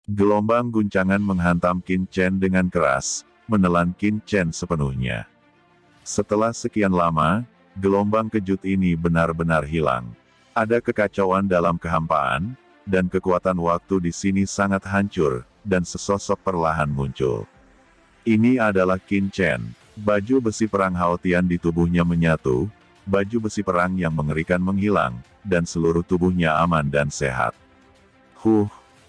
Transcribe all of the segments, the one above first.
Gelombang guncangan menghantam Qin Chen dengan keras, menelan Qin Chen sepenuhnya. Setelah sekian lama, gelombang kejut ini benar-benar hilang. Ada kekacauan dalam kehampaan, dan kekuatan waktu di sini sangat hancur, dan sesosok perlahan muncul. Ini adalah Qin Chen. Baju besi perang Haotian di tubuhnya menyatu, baju besi perang yang mengerikan menghilang, dan seluruh tubuhnya aman dan sehat.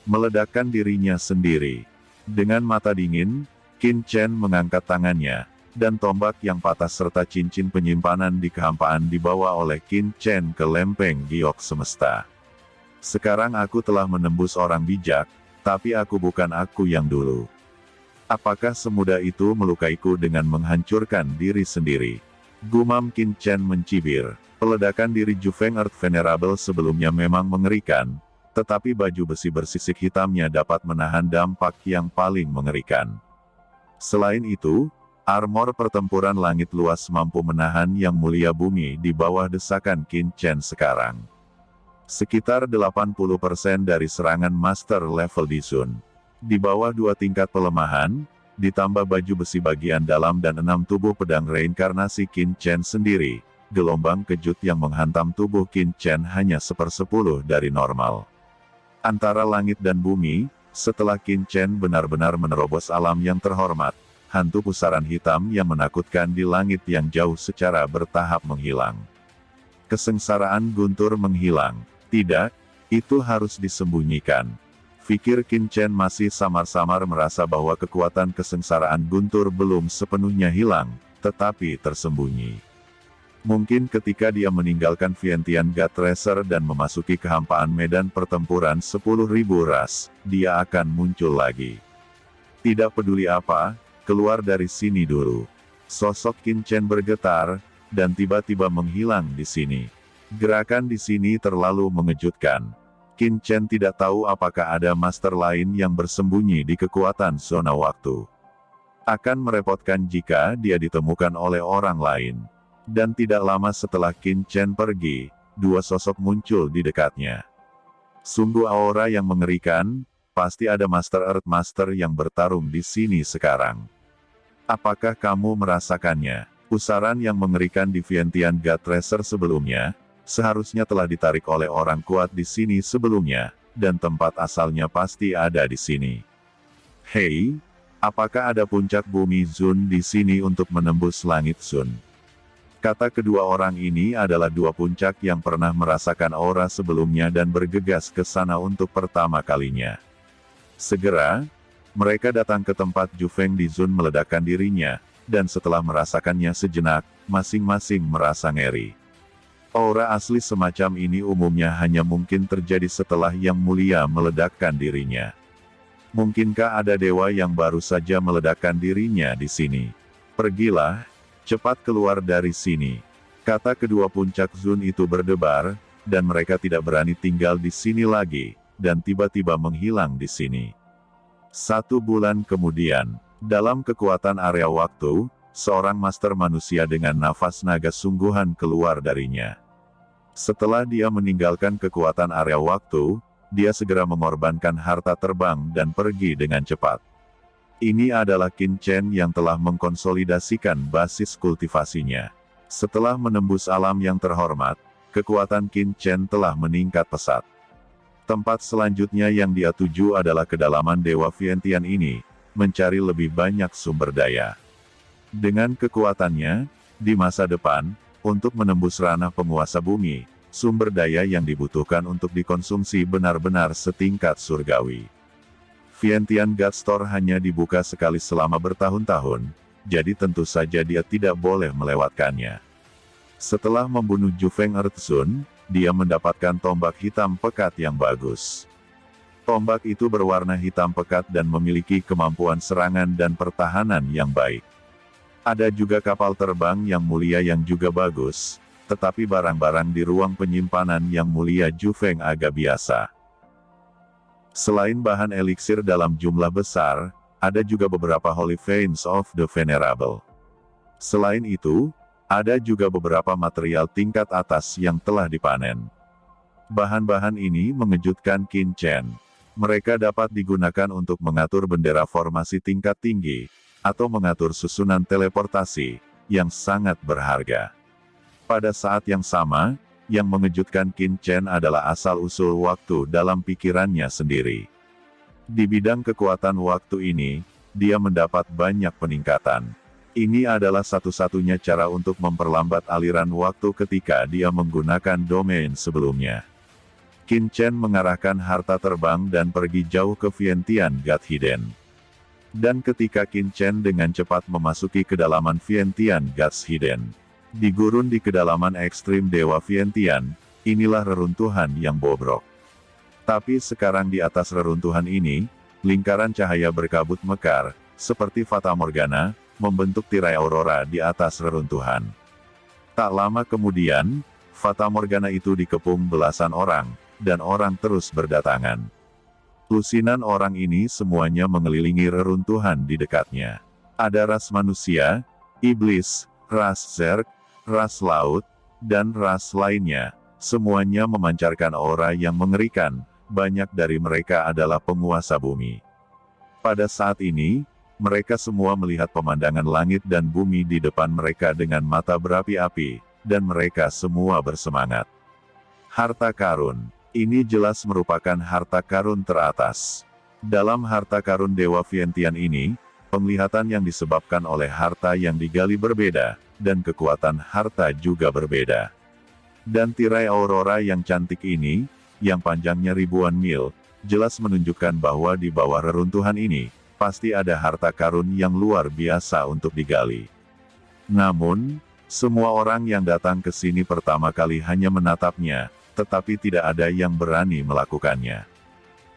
Meledakkan dirinya sendiri. Dengan mata dingin, Qin Chen mengangkat tangannya, dan tombak yang patah serta cincin penyimpanan di kehampaan dibawa oleh Qin Chen ke lempeng giok semesta. Sekarang aku telah menembus orang bijak, tapi aku bukan aku yang dulu. Apakah semudah itu melukaiku dengan menghancurkan diri sendiri? Gumam Qin Chen mencibir. Peledakan diri Jufeng Earth Venerable sebelumnya memang mengerikan, tetapi baju besi bersisik hitamnya dapat menahan dampak yang paling mengerikan. Selain itu, armor pertempuran langit luas mampu menahan yang mulia bumi di bawah desakan Qin Chen sekarang. Sekitar 80% dari serangan master level di Sun. Di bawah 2 tingkat pelemahan, ditambah baju besi bagian dalam dan 6 tubuh pedang reinkarnasi Qin Chen sendiri, gelombang kejut yang menghantam tubuh Qin Chen hanya 1/10 dari normal. Antara langit dan bumi, setelah Qin Chen benar-benar menerobos alam yang terhormat, hantu pusaran hitam yang menakutkan di langit yang jauh secara bertahap menghilang. Kesengsaraan guntur menghilang. Tidak, itu harus disembunyikan. Pikir Qin Chen masih samar-samar merasa bahwa kekuatan kesengsaraan guntur belum sepenuhnya hilang, tetapi tersembunyi. Mungkin ketika dia meninggalkan Vientiane God Tracer dan memasuki kehampaan medan pertempuran 10.000 ras, dia akan muncul lagi. Tidak peduli apa, keluar dari sini dulu. Sosok Qin Chen bergetar, dan tiba-tiba menghilang di sini. Gerakan di sini terlalu mengejutkan. Qin Chen tidak tahu apakah ada master lain yang bersembunyi di kekuatan zona waktu. Akan merepotkan jika dia ditemukan oleh orang lain. Dan tidak lama setelah Qin Chen pergi, 2 sosok muncul di dekatnya. Sungguh aura yang mengerikan, pasti ada Master Earth Master yang bertarung di sini sekarang. Apakah kamu merasakannya? Pusaran yang mengerikan di Vientiane God Tracer sebelumnya, seharusnya telah ditarik oleh orang kuat di sini sebelumnya, dan tempat asalnya pasti ada di sini. Hei, apakah ada puncak bumi Zun di sini untuk menembus langit Zun? Kata kedua orang ini adalah 2 puncak yang pernah merasakan aura sebelumnya dan bergegas ke sana untuk pertama kalinya. Segera, mereka datang ke tempat Jufeng di Zun meledakkan dirinya, dan setelah merasakannya sejenak, masing-masing merasa ngeri. Aura asli semacam ini umumnya hanya mungkin terjadi setelah yang mulia meledakkan dirinya. Mungkinkah ada dewa yang baru saja meledakkan dirinya di sini? Pergilah. Cepat keluar dari sini. Kata kedua puncak Zun itu berdebar, dan mereka tidak berani tinggal di sini lagi, dan tiba-tiba menghilang di sini. 1 bulan kemudian, dalam kekuatan area waktu, seorang master manusia dengan nafas naga sungguhan keluar darinya. Setelah dia meninggalkan kekuatan area waktu, dia segera mengorbankan harta terbang dan pergi dengan cepat. Ini adalah Qin Chen yang telah mengkonsolidasikan basis kultivasinya. Setelah menembus alam yang terhormat, kekuatan Qin Chen telah meningkat pesat. Tempat selanjutnya yang dia tuju adalah kedalaman Dewa Vientiane ini, mencari lebih banyak sumber daya. Dengan kekuatannya, di masa depan, untuk menembus ranah penguasa bumi, sumber daya yang dibutuhkan untuk dikonsumsi benar-benar setingkat surgawi. Vientiane God Store hanya dibuka sekali selama bertahun-tahun, jadi tentu saja dia tidak boleh melewatkannya. Setelah membunuh Jufeng Earth Zun, dia mendapatkan tombak hitam pekat yang bagus. Tombak itu berwarna hitam pekat dan memiliki kemampuan serangan dan pertahanan yang baik. Ada juga kapal terbang yang mulia yang juga bagus, tetapi barang-barang di ruang penyimpanan yang mulia Jufeng agak biasa. Selain bahan eliksir dalam jumlah besar, ada juga beberapa Holy Veins of the Venerable. Selain itu, ada juga beberapa material tingkat atas yang telah dipanen. Bahan-bahan ini mengejutkan Qin Chen. Mereka dapat digunakan untuk mengatur bendera formasi tingkat tinggi, atau mengatur susunan teleportasi, yang sangat berharga. Pada saat yang sama, yang mengejutkan Qin Chen adalah asal-usul waktu dalam pikirannya sendiri. Di bidang kekuatan waktu ini, dia mendapat banyak peningkatan. Ini adalah satu-satunya cara untuk memperlambat aliran waktu ketika dia menggunakan domain sebelumnya. Qin Chen mengarahkan harta terbang dan pergi jauh ke Vientiane God Hidden. Dan ketika Qin Chen dengan cepat memasuki kedalaman Vientiane God's Hidden, di gurun di kedalaman ekstrim Dewa Vientiane, inilah reruntuhan yang bobrok. Tapi sekarang di atas reruntuhan ini, lingkaran cahaya berkabut mekar, seperti Fata Morgana, membentuk tirai aurora di atas reruntuhan. Tak lama kemudian, Fata Morgana itu dikepung belasan orang, dan orang terus berdatangan. Lusinan orang ini semuanya mengelilingi reruntuhan di dekatnya. Ada ras manusia, iblis, ras zerg, ras laut, dan ras lainnya, semuanya memancarkan aura yang mengerikan. Banyak dari mereka adalah penguasa bumi. Pada saat ini, mereka semua melihat pemandangan langit dan bumi di depan mereka dengan mata berapi-api, dan mereka semua bersemangat. Harta karun. Ini jelas merupakan harta karun teratas. Dalam harta karun Dewa Vientiane ini, penglihatan yang disebabkan oleh harta yang digali berbeda, dan kekuatan harta juga berbeda. Dan tirai aurora yang cantik ini, yang panjangnya ribuan mil, jelas menunjukkan bahwa di bawah reruntuhan ini, pasti ada harta karun yang luar biasa untuk digali. Namun, semua orang yang datang ke sini pertama kali hanya menatapnya, tetapi tidak ada yang berani melakukannya.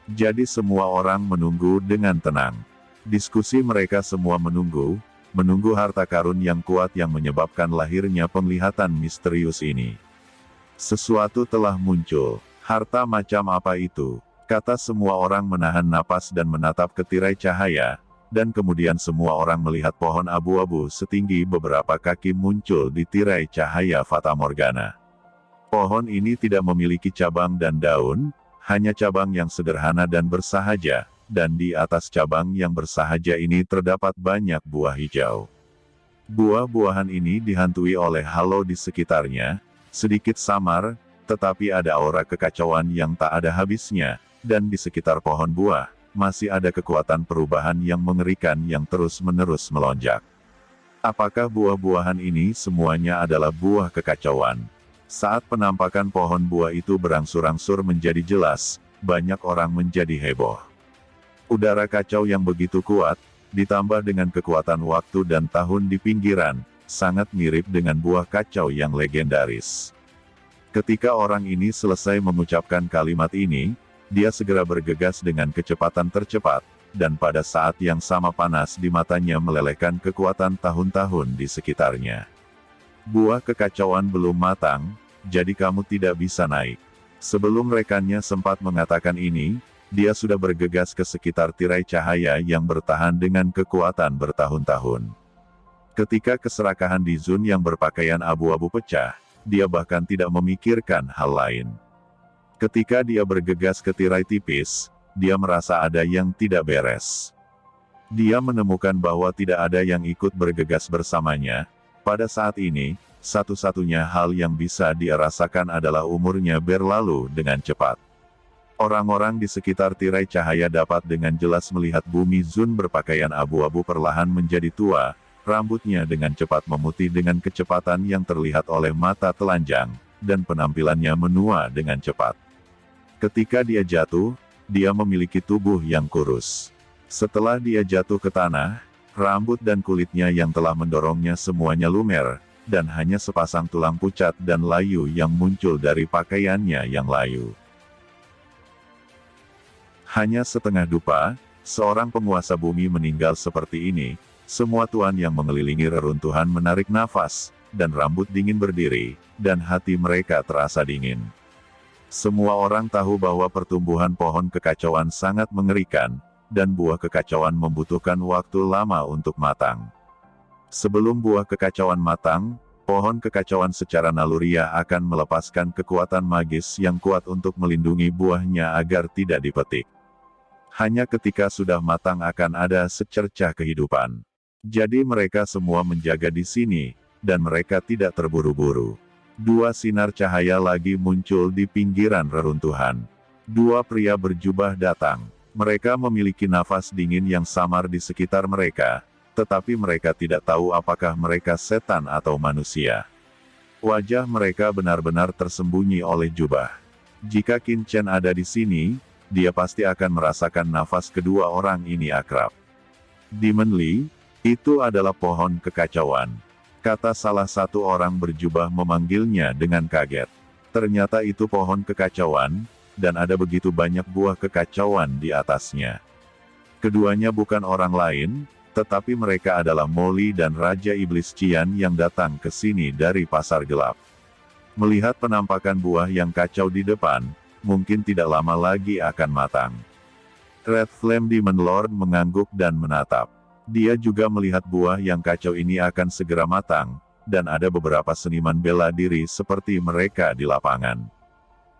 Jadi semua orang menunggu dengan tenang. Diskusi mereka semua menunggu harta karun yang kuat yang menyebabkan lahirnya penglihatan misterius ini. Sesuatu telah muncul. Harta macam apa itu? Kata semua orang menahan napas dan menatap ke tirai cahaya, dan kemudian semua orang melihat pohon abu-abu setinggi beberapa kaki muncul di tirai cahaya Fata Morgana. Pohon ini tidak memiliki cabang dan daun, hanya cabang yang sederhana dan bersahaja, dan di atas cabang yang bersahaja ini terdapat banyak buah hijau. Buah-buahan ini dihantui oleh halo di sekitarnya, sedikit samar, tetapi ada aura kekacauan yang tak ada habisnya, dan di sekitar pohon buah, masih ada kekuatan perubahan yang mengerikan yang terus-menerus melonjak. Apakah buah-buahan ini semuanya adalah buah kekacauan? Saat penampakan pohon buah itu berangsur-angsur menjadi jelas, banyak orang menjadi heboh. Udara kacau yang begitu kuat, ditambah dengan kekuatan waktu dan tahun di pinggiran, sangat mirip dengan buah kacau yang legendaris. Ketika orang ini selesai mengucapkan kalimat ini, dia segera bergegas dengan kecepatan tercepat, dan pada saat yang sama panas di matanya melelehkan kekuatan tahun-tahun di sekitarnya. Buah kekacauan belum matang, jadi kamu tidak bisa naik. Sebelum rekannya sempat mengatakan ini, dia sudah bergegas ke sekitar tirai cahaya yang bertahan dengan kekuatan bertahun-tahun. Ketika keserakahan di Zun yang berpakaian abu-abu pecah, dia bahkan tidak memikirkan hal lain. Ketika dia bergegas ke tirai tipis, dia merasa ada yang tidak beres. Dia menemukan bahwa tidak ada yang ikut bergegas bersamanya. Pada saat ini, satu-satunya hal yang bisa dia rasakan adalah umurnya berlalu dengan cepat. Orang-orang di sekitar tirai cahaya dapat dengan jelas melihat bumi Zun berpakaian abu-abu perlahan menjadi tua, rambutnya dengan cepat memutih dengan kecepatan yang terlihat oleh mata telanjang, dan penampilannya menua dengan cepat. Ketika dia jatuh, dia memiliki tubuh yang kurus. Setelah dia jatuh ke tanah, rambut dan kulitnya yang telah mendorongnya semuanya lumer, dan hanya sepasang tulang pucat dan layu yang muncul dari pakaiannya yang layu. Hanya setengah dupa, seorang penguasa bumi meninggal seperti ini. Semua tuan yang mengelilingi reruntuhan menarik nafas, dan rambut dingin berdiri, dan hati mereka terasa dingin. Semua orang tahu bahwa pertumbuhan pohon kekacauan sangat mengerikan, dan buah kekacauan membutuhkan waktu lama untuk matang. Sebelum buah kekacauan matang, pohon kekacauan secara naluriah akan melepaskan kekuatan magis yang kuat untuk melindungi buahnya agar tidak dipetik. Hanya ketika sudah matang akan ada secercah kehidupan. Jadi mereka semua menjaga di sini, dan mereka tidak terburu-buru. Dua sinar cahaya lagi muncul di pinggiran reruntuhan. Dua pria berjubah datang. Mereka memiliki nafas dingin yang samar di sekitar mereka, tetapi mereka tidak tahu apakah mereka setan atau manusia. Wajah mereka benar-benar tersembunyi oleh jubah. Jika Qin Chen ada di sini, dia pasti akan merasakan nafas kedua orang ini akrab. Demon Lee, itu adalah pohon kekacauan, kata salah satu orang berjubah memanggilnya dengan kaget. Ternyata itu pohon kekacauan, dan ada begitu banyak buah kekacauan di atasnya. Keduanya bukan orang lain, tetapi mereka adalah Molly dan Raja Iblis Qian yang datang ke sini dari pasar gelap. Melihat penampakan buah yang kacau di depan, mungkin tidak lama lagi akan matang. Red Flame Demon Lord mengangguk dan menatap. Dia juga melihat buah yang kacau ini akan segera matang, dan ada beberapa seniman bela diri seperti mereka di lapangan.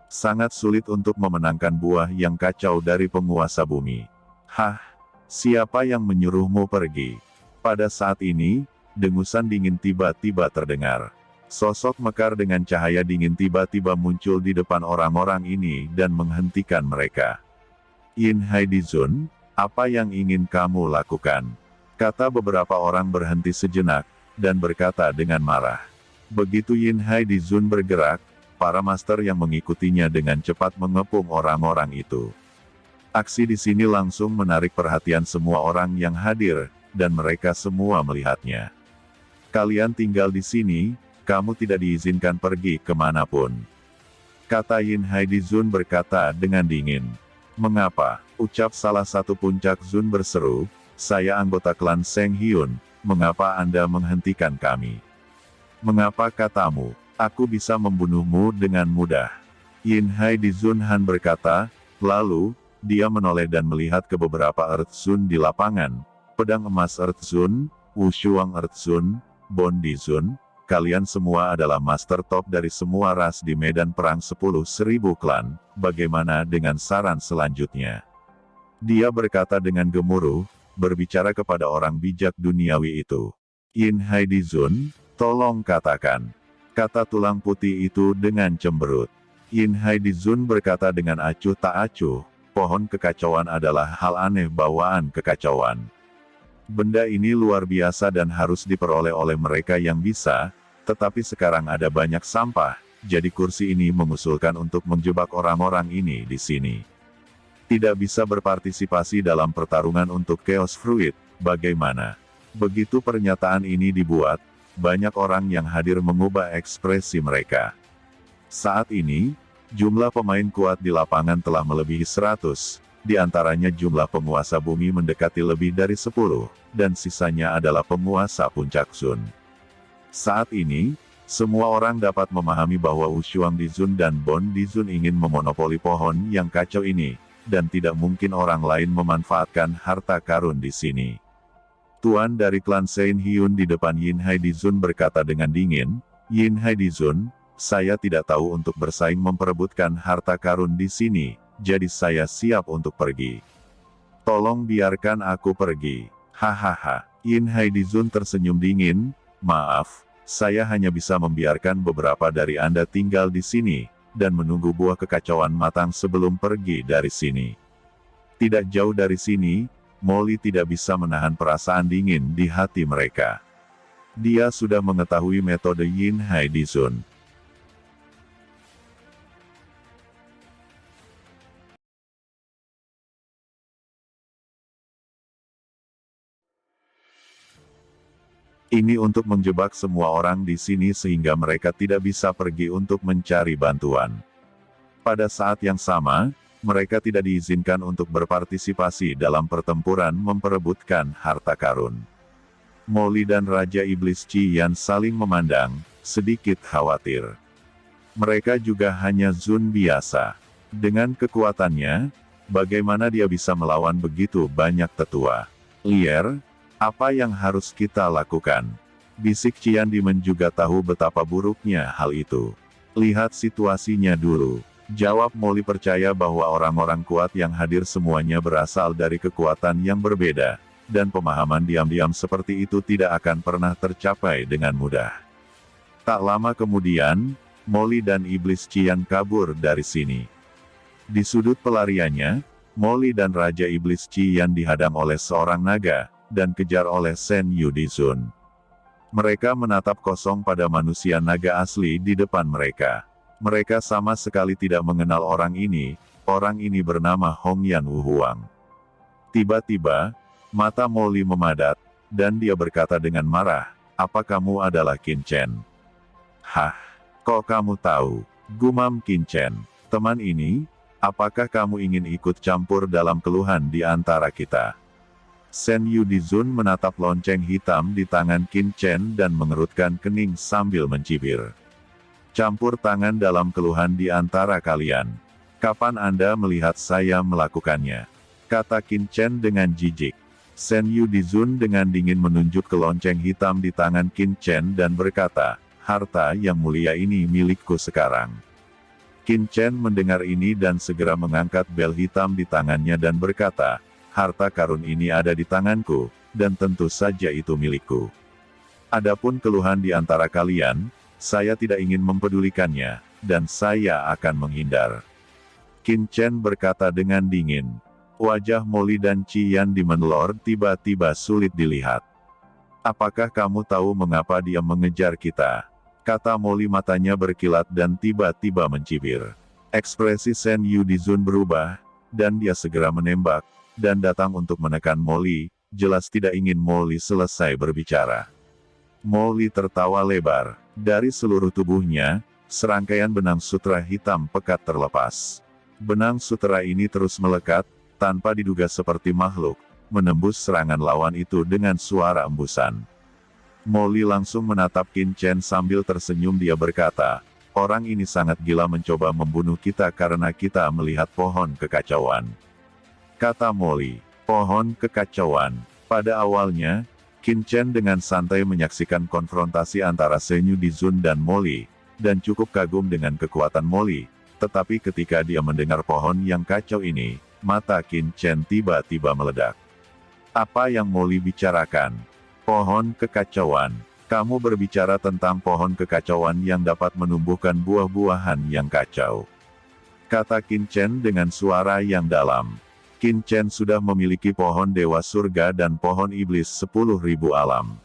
Sangat sulit untuk memenangkan buah yang kacau dari penguasa bumi. Hah? Siapa yang menyuruhmu pergi? Pada saat ini, dengusan dingin tiba-tiba terdengar. Sosok mekar dengan cahaya dingin tiba-tiba muncul di depan orang-orang ini dan menghentikan mereka. Yin Haidizun, apa yang ingin kamu lakukan? Kata beberapa orang berhenti sejenak, dan berkata dengan marah. Begitu Yin Haidizun bergerak, para master yang mengikutinya dengan cepat mengepung orang-orang itu. Aksi di sini langsung menarik perhatian semua orang yang hadir, dan mereka semua melihatnya. Kalian tinggal di sini, kamu tidak diizinkan pergi kemanapun. Kata Yin Haidizun berkata dengan dingin. Mengapa? Ucap salah satu puncak Zun berseru, saya anggota klan Seng Hyun, mengapa Anda menghentikan kami? Mengapa katamu, aku bisa membunuhmu dengan mudah? Yin Haidizun Han berkata, lalu, dia menoleh dan melihat ke beberapa Earth Zun di lapangan, pedang emas Earth Zun, Wushuang Earth Zun, Bondi Zun, kalian semua adalah master top dari semua ras di medan perang 10.000 klan, bagaimana dengan saran selanjutnya? Dia berkata dengan gemuruh, berbicara kepada orang bijak duniawi itu. Yin Haidizun, tolong katakan. Kata tulang putih itu dengan cemberut. Yin Haidizun berkata dengan acuh tak acuh, pohon kekacauan adalah hal aneh bawaan kekacauan. Benda ini luar biasa dan harus diperoleh oleh mereka yang bisa, tetapi sekarang ada banyak sampah, jadi kursi ini mengusulkan untuk menjebak orang-orang ini di sini. Tidak bisa berpartisipasi dalam pertarungan untuk Chaos Fruit, bagaimana? Begitu pernyataan ini dibuat, banyak orang yang hadir mengubah ekspresi mereka. Saat ini, jumlah pemain kuat di lapangan telah melebihi 100, di antaranya jumlah penguasa bumi mendekati lebih dari 10, dan sisanya adalah penguasa puncak Zun. Saat ini, semua orang dapat memahami bahwa Wushuang Dizun dan Bon Dizun ingin memonopoli pohon yang kacau ini, dan tidak mungkin orang lain memanfaatkan harta karun di sini. Tuan dari klan Sein Hyun di depan Yin Haidizun berkata dengan dingin, Yin Haidizun, saya tidak tahu untuk bersaing memperebutkan harta karun di sini, jadi saya siap untuk pergi. Tolong biarkan aku pergi. Hahaha. Yin Haidizun tersenyum dingin, maaf, saya hanya bisa membiarkan beberapa dari Anda tinggal di sini, dan menunggu buah kekacauan matang sebelum pergi dari sini. Tidak jauh dari sini, Molly tidak bisa menahan perasaan dingin di hati mereka. Dia sudah mengetahui metode Yin Haidizun. Ini untuk menjebak semua orang di sini sehingga mereka tidak bisa pergi untuk mencari bantuan. Pada saat yang sama, mereka tidak diizinkan untuk berpartisipasi dalam pertempuran memperebutkan harta karun. Molly dan Raja Iblis Qian saling memandang, sedikit khawatir. Mereka juga hanya Zun biasa. Dengan kekuatannya, bagaimana dia bisa melawan begitu banyak tetua? Lier, apa yang harus kita lakukan? Bisik Qian Dimen juga tahu betapa buruknya hal itu. Lihat situasinya dulu. Jawab Molly, percaya bahwa orang-orang kuat yang hadir semuanya berasal dari kekuatan yang berbeda, dan pemahaman diam-diam seperti itu tidak akan pernah tercapai dengan mudah. Tak lama kemudian, Molly dan Iblis Qian kabur dari sini. Di sudut pelariannya, Molly dan Raja Iblis Qian dihadang oleh seorang naga, dan kejar oleh Shen Yudizun. Mereka menatap kosong pada manusia naga asli di depan mereka. Mereka sama sekali tidak mengenal orang ini bernama Hongyan Wuhuang. Tiba-tiba, mata Molly memadat, dan dia berkata dengan marah, "Apa kamu adalah Qin Chen?" "Hah, kok kamu tahu?" gumam Qin Chen. "Teman ini, apakah kamu ingin ikut campur dalam keluhan di antara kita?" Shen Yudizun menatap lonceng hitam di tangan Qin Chen dan mengerutkan kening sambil mencibir. "Campur tangan dalam keluhan di antara kalian. Kapan Anda melihat saya melakukannya?" kata Qin Chen dengan jijik. Shen Yudizun dengan dingin menunjuk ke lonceng hitam di tangan Qin Chen dan berkata, "Harta yang mulia ini milikku sekarang." Qin Chen mendengar ini dan segera mengangkat bel hitam di tangannya dan berkata, "Harta karun ini ada di tanganku, dan tentu saja itu milikku. Adapun keluhan di antara kalian, saya tidak ingin mempedulikannya, dan saya akan menghindar." Qin Chen berkata dengan dingin. Wajah Molly dan Qian di Menlor tiba-tiba sulit dilihat. "Apakah kamu tahu mengapa dia mengejar kita?" kata Molly, matanya berkilat dan tiba-tiba mencibir. Ekspresi Shen Yudizun berubah, dan dia segera menembak, dan datang untuk menekan Molly, jelas tidak ingin Molly selesai berbicara. Molly tertawa lebar. Dari seluruh tubuhnya, serangkaian benang sutera hitam pekat terlepas. Benang sutera ini terus melekat, tanpa diduga seperti makhluk, menembus serangan lawan itu dengan suara embusan. Molly langsung menatap Qin Chen sambil tersenyum. Dia berkata, "Orang ini sangat gila mencoba membunuh kita karena kita melihat pohon kekacauan," kata Molly. "Pohon kekacauan." Pada awalnya, Qin Chen dengan santai menyaksikan konfrontasi antara Shen Yudizun dan Molly, dan cukup kagum dengan kekuatan Molly. Tetapi ketika dia mendengar pohon yang kacau ini, mata Qin Chen tiba-tiba meledak. "Apa yang Molly bicarakan? Pohon kekacauan? Kamu berbicara tentang pohon kekacauan yang dapat menumbuhkan buah-buahan yang kacau," kata Qin Chen dengan suara yang dalam. Qin Chen sudah memiliki pohon Dewa Surga dan pohon Iblis 10.000 alam.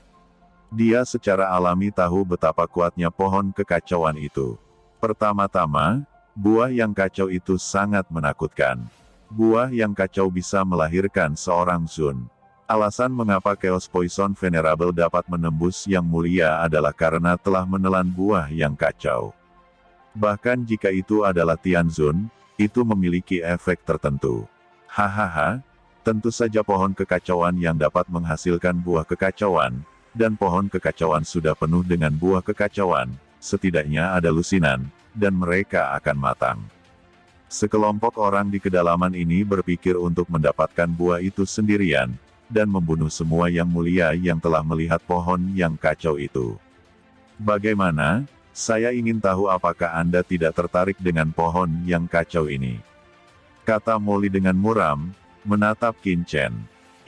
Dia secara alami tahu betapa kuatnya pohon kekacauan itu. Pertama-tama, buah yang kacau itu sangat menakutkan. Buah yang kacau bisa melahirkan seorang Zun. Alasan mengapa Chaos Poison Venerable dapat menembus yang mulia adalah karena telah menelan buah yang kacau. Bahkan jika itu adalah Tianzun, itu memiliki efek tertentu. Hahaha, tentu saja pohon kekacauan yang dapat menghasilkan buah kekacauan, dan pohon kekacauan sudah penuh dengan buah kekacauan, setidaknya ada lusinan, dan mereka akan matang. Sekelompok orang di kedalaman ini berpikir untuk mendapatkan buah itu sendirian, dan membunuh semua yang mulia yang telah melihat pohon yang kacau itu. "Bagaimana? Saya ingin tahu apakah Anda tidak tertarik dengan pohon yang kacau ini?" kata Molly dengan muram, menatap Qin Chen.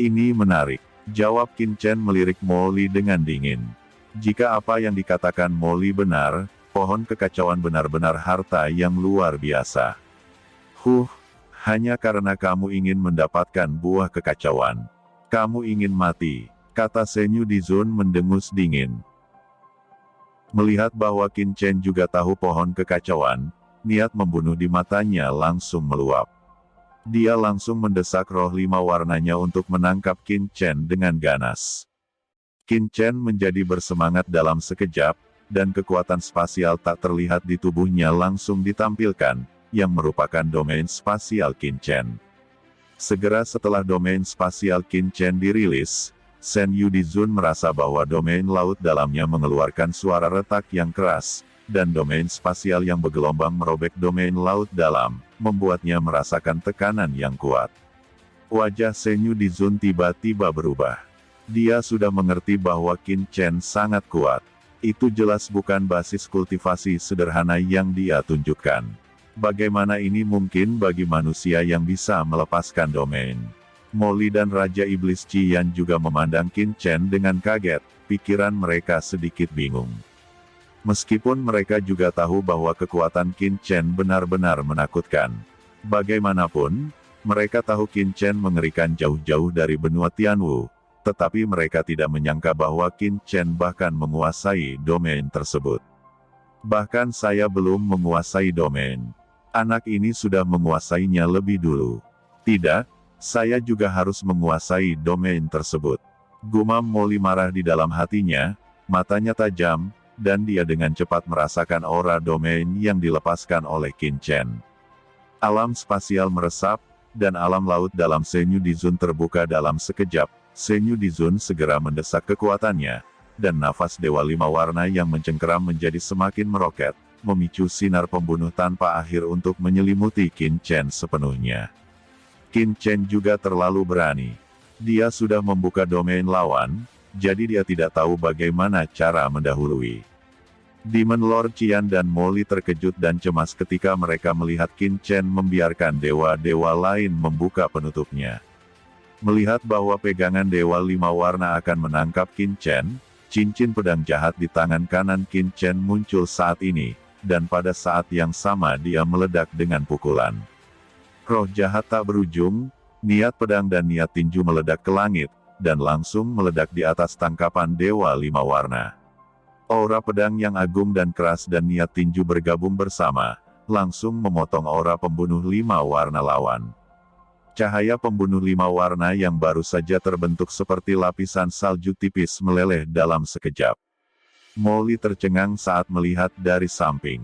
"Ini menarik," jawab Qin Chen melirik Molly dengan dingin. Jika apa yang dikatakan Molly benar, pohon kekacauan benar-benar harta yang luar biasa. Hanya karena kamu ingin mendapatkan buah kekacauan. Kamu ingin mati," kata Shen Yudizun mendengus dingin. Melihat bahwa Qin Chen juga tahu pohon kekacauan, niat membunuh di matanya langsung meluap. Dia langsung mendesak roh 5 warnanya untuk menangkap Qin Chen dengan ganas. Qin Chen menjadi bersemangat dalam sekejap, dan kekuatan spasial tak terlihat di tubuhnya langsung ditampilkan, yang merupakan domain spasial Qin Chen. Segera setelah domain spasial Qin Chen dirilis, Shen Yudizun merasa bahwa domain laut dalamnya mengeluarkan suara retak yang keras, dan domain spasial yang bergelombang merobek domain laut dalam, membuatnya merasakan tekanan yang kuat. Wajah Shen Yudizun tiba-tiba berubah. Dia sudah mengerti bahwa Qin Chen sangat kuat. Itu jelas bukan basis kultivasi sederhana yang dia tunjukkan. Bagaimana ini mungkin bagi manusia yang bisa melepaskan domain? Molly dan Raja Iblis Qian juga memandang Qin Chen dengan kaget, pikiran mereka sedikit bingung. Meskipun mereka juga tahu bahwa kekuatan Qin Chen benar-benar menakutkan. Bagaimanapun, mereka tahu Qin Chen mengerikan jauh-jauh dari benua Tianwu, tetapi mereka tidak menyangka bahwa Qin Chen bahkan menguasai domain tersebut. Bahkan saya belum menguasai domain. Anak ini sudah menguasainya lebih dulu. Tidak, saya juga harus menguasai domain tersebut. Gumam Molly marah di dalam hatinya, matanya tajam, dan dia dengan cepat merasakan aura domain yang dilepaskan oleh Qin Chen. Alam spasial meresap, dan alam laut dalam Senyu Dizun terbuka dalam sekejap. Senyu Dizun segera mendesak kekuatannya, dan nafas Dewa Lima Warna yang mencengkeram menjadi semakin meroket, memicu sinar pembunuh tanpa akhir untuk menyelimuti Qin Chen sepenuhnya. Qin Chen juga terlalu berani. Dia sudah membuka domain lawan, jadi dia tidak tahu bagaimana cara mendahului. Demon Lord Qian dan Molly terkejut dan cemas ketika mereka melihat Qin Chen membiarkan dewa-dewa lain membuka penutupnya. Melihat bahwa pegangan Dewa Lima Warna akan menangkap Qin Chen, cincin pedang jahat di tangan kanan Qin Chen muncul saat ini, dan pada saat yang sama dia meledak dengan pukulan. Roh jahat tak berujung, niat pedang dan niat tinju meledak ke langit, dan langsung meledak di atas tangkapan Dewa Lima Warna. Aura pedang yang agung dan keras dan niat tinju bergabung bersama, langsung memotong aura pembunuh lima warna lawan. Cahaya pembunuh lima warna yang baru saja terbentuk seperti lapisan salju tipis meleleh dalam sekejap. Molly tercengang saat melihat dari samping.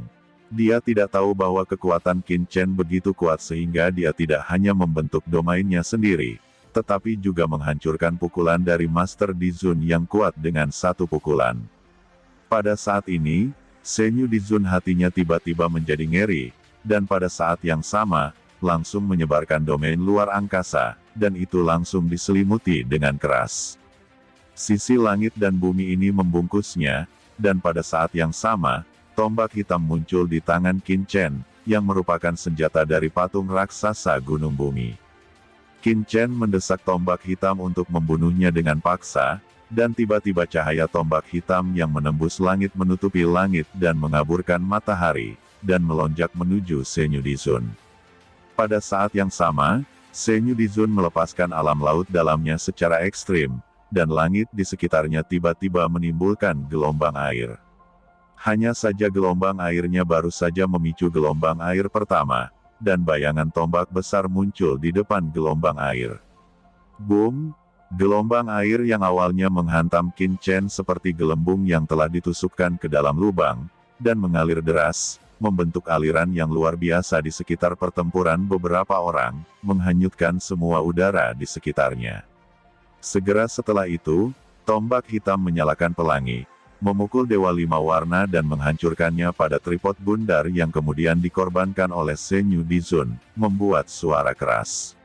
Dia tidak tahu bahwa kekuatan Qin Chen begitu kuat sehingga dia tidak hanya membentuk domainnya sendiri, tetapi juga menghancurkan pukulan dari Master Dizun yang kuat dengan satu pukulan. Pada saat ini, Senyu Dizun hatinya tiba-tiba menjadi ngeri, dan pada saat yang sama, langsung menyebarkan domain luar angkasa, dan itu langsung diselimuti dengan keras. Sisi langit dan bumi ini membungkusnya, dan pada saat yang sama, tombak hitam muncul di tangan Qin Chen, yang merupakan senjata dari patung raksasa Gunung Bumi. Qin Chen mendesak tombak hitam untuk membunuhnya dengan paksa, dan tiba-tiba cahaya tombak hitam yang menembus langit menutupi langit dan mengaburkan matahari, dan melonjak menuju Senyu Dizun. Pada saat yang sama, Senyu Dizun melepaskan alam laut dalamnya secara ekstrim, dan langit di sekitarnya tiba-tiba menimbulkan gelombang air. Hanya saja gelombang airnya baru saja memicu gelombang air pertama, dan bayangan tombak besar muncul di depan gelombang air. Boom! Gelombang air yang awalnya menghantam Qin Chen seperti gelembung yang telah ditusukkan ke dalam lubang, dan mengalir deras, membentuk aliran yang luar biasa di sekitar pertempuran beberapa orang, menghanyutkan semua udara di sekitarnya. Segera setelah itu, tombak hitam menyalakan pelangi, memukul Dewa Lima Warna dan menghancurkannya pada tripod bundar yang kemudian dikorbankan oleh Senyu Dizun, membuat suara keras.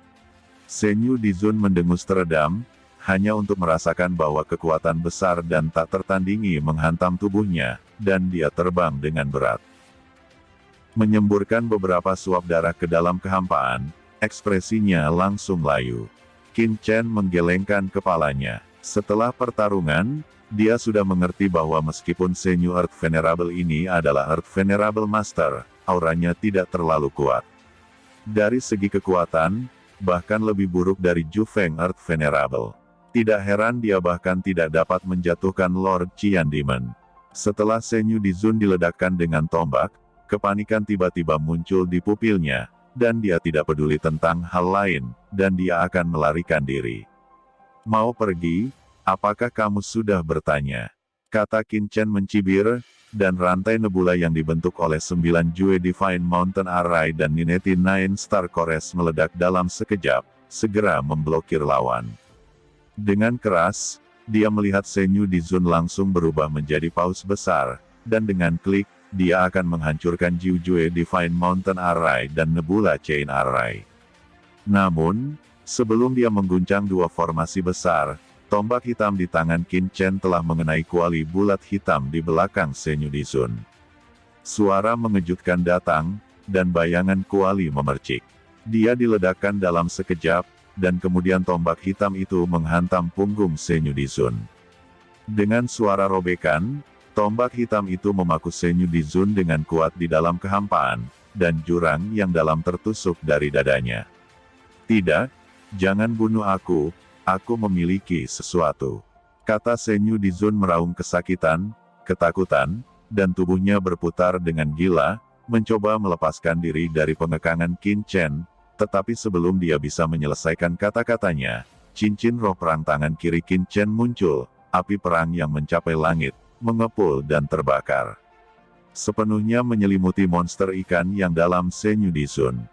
Senyu Dizun mendengus teredam, hanya untuk merasakan bahwa kekuatan besar dan tak tertandingi menghantam tubuhnya, dan dia terbang dengan berat. Menyemburkan beberapa suap darah ke dalam kehampaan, ekspresinya langsung layu. Qin Chen menggelengkan kepalanya. Setelah pertarungan, dia sudah mengerti bahwa meskipun Senyu Earth Venerable ini adalah Earth Venerable Master, auranya tidak terlalu kuat. Dari segi kekuatan, bahkan lebih buruk dari Ju Feng Earth Venerable. Tidak heran dia bahkan tidak dapat menjatuhkan Lord Qian Demon. Setelah Senyu Dizun diledakkan dengan tombak, kepanikan tiba-tiba muncul di pupilnya, dan dia tidak peduli tentang hal lain, dan dia akan melarikan diri. Mau pergi? Apakah kamu sudah bertanya? Kata Qin Chen mencibir, dan rantai nebula yang dibentuk oleh 9 Jue Divine Mountain Array dan Ninety Nine Star Cores meledak dalam sekejap, segera memblokir lawan. Dengan keras, dia melihat Senyu Dizun langsung berubah menjadi paus besar, dan dengan klik, dia akan menghancurkan Jiujue Divine Mountain Array dan Nebula Chain Array. Namun, sebelum dia mengguncang dua formasi besar, tombak hitam di tangan Qin Chen telah mengenai kuali bulat hitam di belakang Senyu Dizun. Suara mengejutkan datang, dan bayangan kuali memercik. Dia diledakkan dalam sekejap, dan kemudian tombak hitam itu menghantam punggung Senyudizun. Dengan suara robekan, tombak hitam itu memaku Senyudizun dengan kuat di dalam kehampaan, dan jurang yang dalam tertusuk dari dadanya. "Tidak, jangan bunuh aku memiliki sesuatu," kata Senyudizun meraung kesakitan, ketakutan, dan tubuhnya berputar dengan gila, mencoba melepaskan diri dari pengekangan Qin Chen. Tetapi sebelum dia bisa menyelesaikan kata-katanya, cincin roh perang tangan kiri Qin Chen muncul, api perang yang mencapai langit, mengepul dan terbakar. Sepenuhnya menyelimuti monster ikan yang dalam Senyudizun.